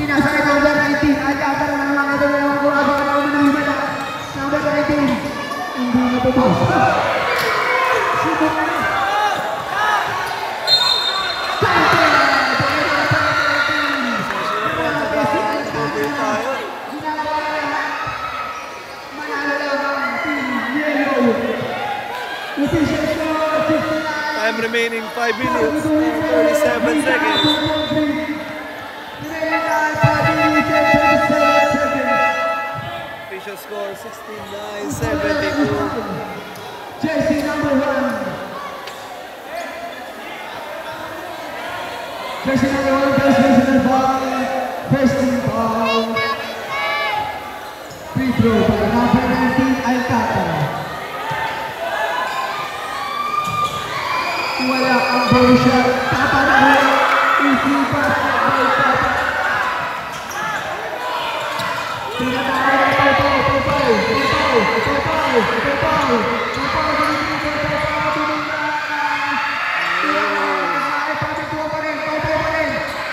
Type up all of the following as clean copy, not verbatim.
Pinasakay number 19. Alcantara na naman ito yung kurado ka naman ng himala. Number 19. Hindi na pumas. Subok na. Time remaining 5 minutes, 37 seconds. Official score 69-72. Jersey number 1. Jersey number 1, personal foul. Personal foul. Free throw by number 19, Alcantara. Wala ang Borussia. Tapa na ho. Easy basketball. Tapa. Pinatawag ang Pau.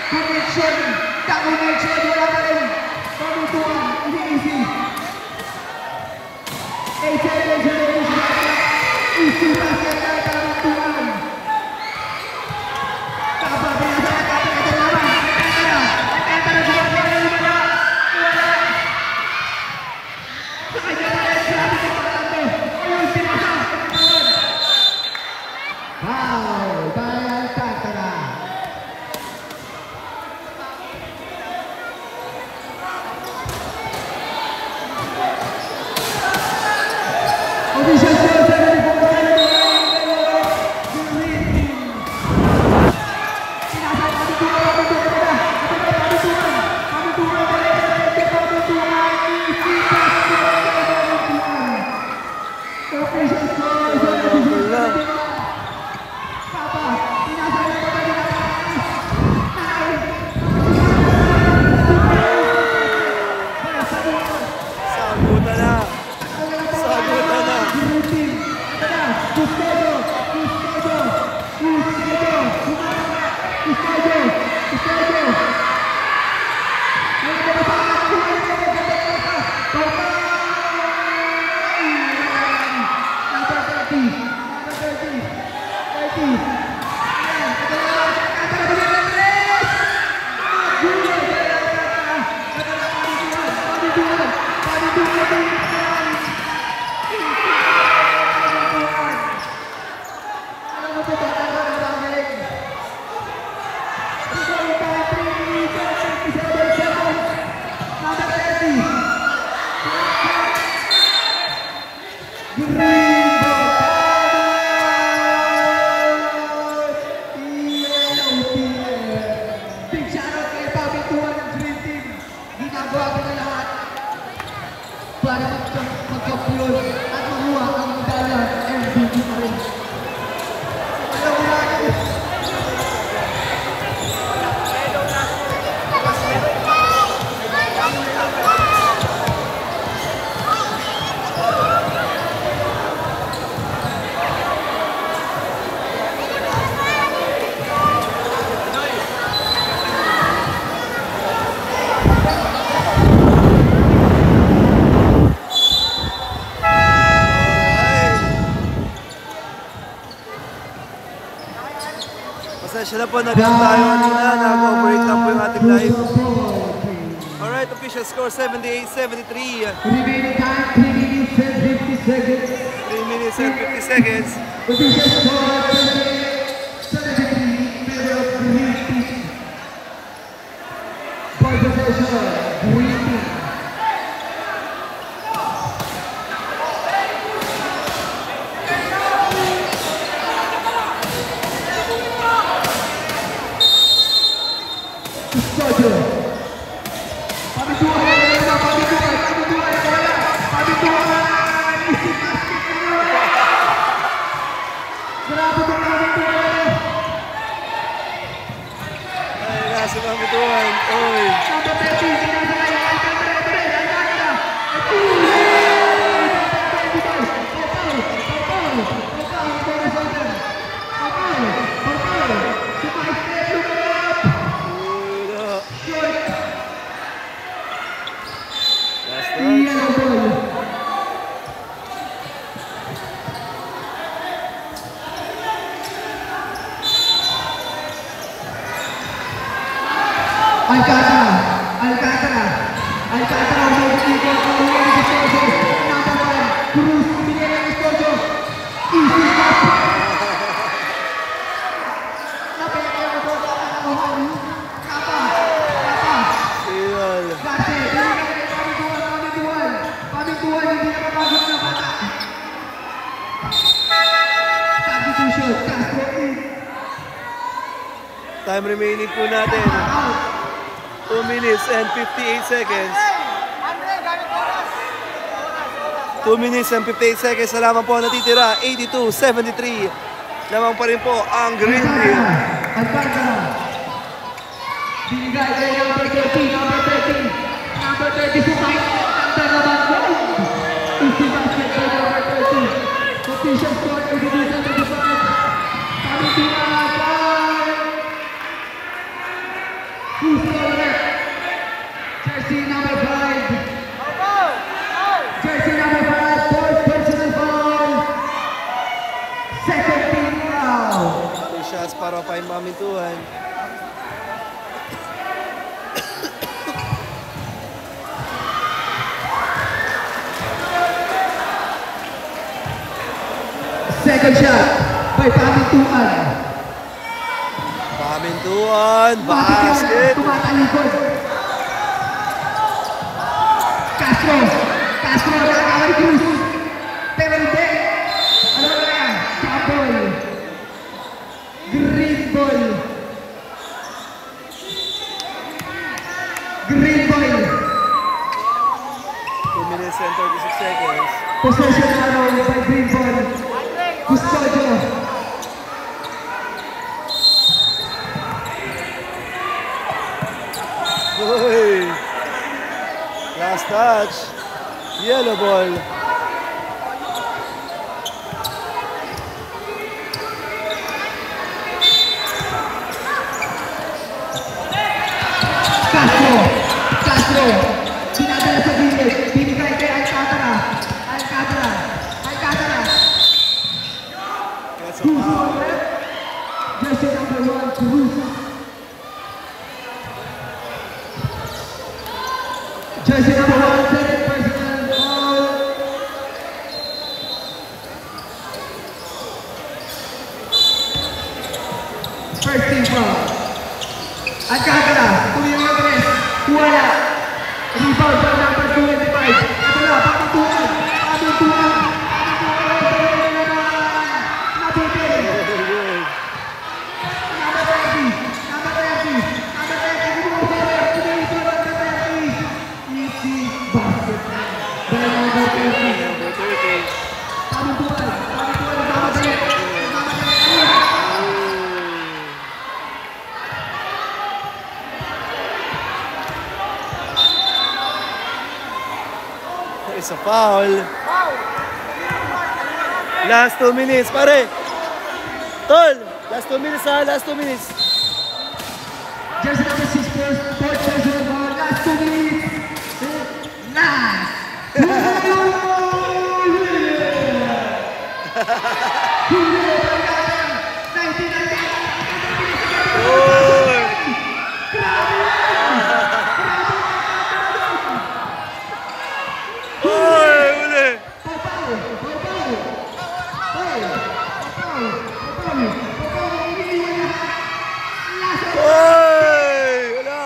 Connection. Connection. Wala pa rin. Pamutuan. Hindi easy. 8 seconds. Easy basketball. Pamutuan. Pasensya na po, nag-lang tayo kanina, nag-overrate lang po yung ating live. Alright, official score 78-73. 3 minutes and 50 seconds. 3 minutes and 50 seconds. Official score 73, favor of Green Team. For possession, Green Team. Alcantara. Alcantara. Alcantara. Umikot ang Miguel Estorzo. Number 5. Cruz. Miguel Estorzo. Easy pass. Napilagay ang bola ng Aluhan. Kapa. Kapa. Iyon. Garte. Pamituan. Pamituan. Hindi na mapagod na bata. Substitution. Castro in. Time remaining po natin. 2 minutes and 58 seconds. 2 minutes and 58 seconds na lamang po natitira. 82-73. Lamang pa rin po ang Green Team. Alcantara. Binigay kay number 30. Number 30. Number 30 sumay. Ganda naman po. Easy basket kay number 30. Official score 82-75. Kami tinatay. Who's the left? Jersey number 5. Jersey number 5. Fourth personal foul. Second team foul. 2 shots para pa yung mamintuhan. Second shot by Pamituan. Pamintuan, basket. Tumatalikod. Castro. Castro nakakaway Cruz. Pero hindi. Ano na yan? Jump ball. Green ball. Green ball. 2 minutes and 36 seconds. Possession arrow by green ball. Custodio. Uy! Last touch. Yellow ball. Castro. Castro. Dinadala sa gilid. Binigay kay Alcantara. Alcantara. Alcantara. That's a Who's foul. on left? Jersey number 1, Cruz. Jersey number 1, second personal foul. First team foul. Alcantara, tuloy ang tres. Wala. Rebound by number 25. Ito na, Pamituan. Pamituan. Nabitin. Very good. Number 30. Number 30. Number 30. Number 30. Easy basket. By number 30. Number 30. Pamituan. Pamituan. Nagmamadali. Nagmamadali. It's a foul. Last 2 minutes, pare. Tol, last 2 minutes ha, last 2 minutes. Jersey number 6, fourth personal foul. Last 2 minutes. Nice. Uy! Uy, uli! Uy! Wala!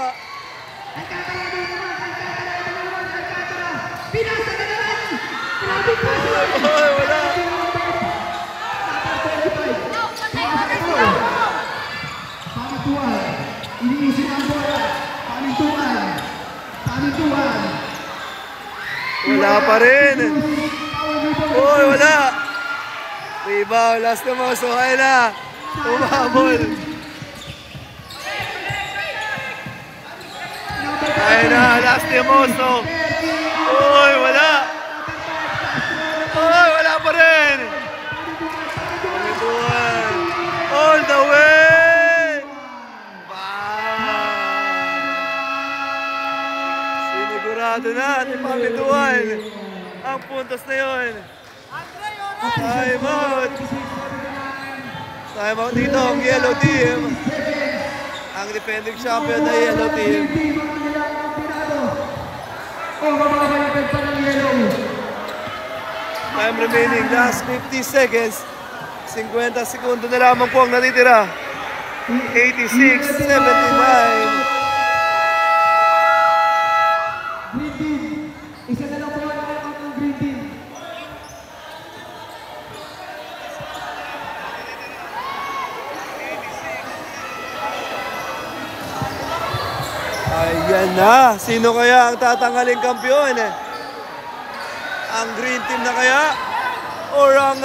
Uy, wala! Pamituan. Iniisip ang bola. Pamituan. Pamituan. Wala pa rin! Uy, wala! Rebound, last na mo, so kaya na! Umabol! Kaya na, last na mo, so... Uy, wala! Uy, wala pa rin! Pamituan! All the way! Sinigurado na ni Pamituan ang puntos na yun. Time out! Time out dito ang yellow team. ang defending champion na yellow team. Time remaining, last 50 seconds. 50 segundo na lamang po ang natitira. 86-79. Green team. Isa na lang po ang green team. Ayan na. Sino kaya ang tatanghaling kampiyon? Ang green team na kaya? Or ang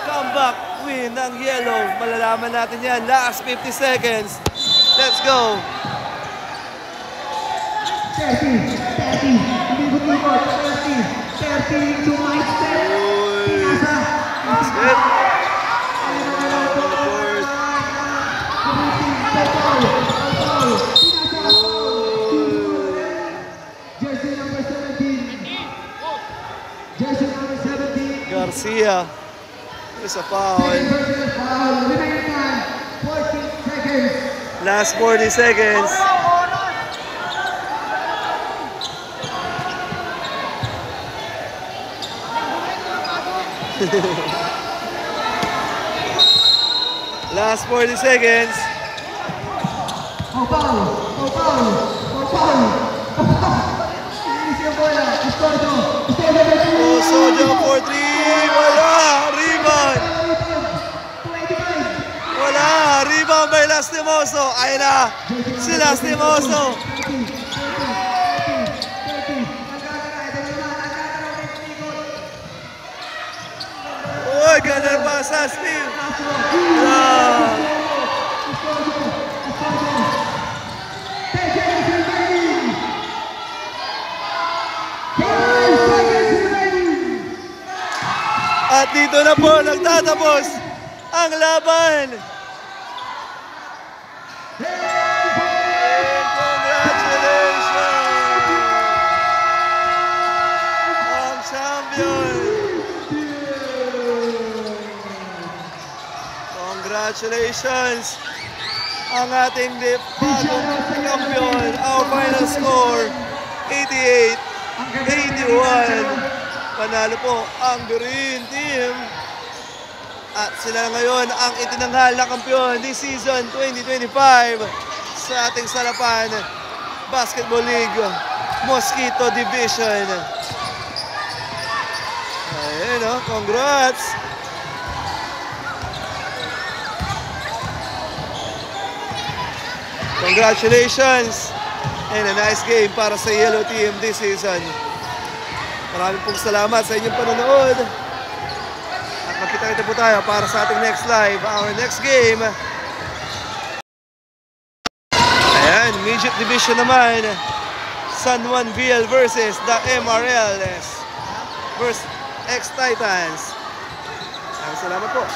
comeback win ng yellow? Malalaman natin yan. Last 50 seconds. Let's go. 30. Libot-libot. 30 to my step. Pinasa. Step. Jersey number 17. Jersey number 17. Garcia. There's a foul. Remaining time, 14 seconds. Last 40 seconds. Last 40 seconds. Osodio for 3. Wala. Rebound. Wala. Rebound by Lastimoso. Ayun na. Si Lastimoso. Uy, ganun pa sa steal. At dito na po nagtatapos ang laban. And congratulations! Ang champion! Congratulations! Ang ating bagong champion. Our final score, 88-81. Panalo po ang green team. At sila ngayon ang itinanghal na kampiyon this season 2025 sa ating Salapan Basketball League Mosquito Division. Ayun o, congrats! Congratulations! And a nice game para sa yellow team this season. Maraming pong salamat sa inyong panonood. At magkita-kita po tayo para sa ating next live. Our next game. Ayan, midget division naman. San Juan VL versus the MRLs versus ex-Titans. Maraming salamat po.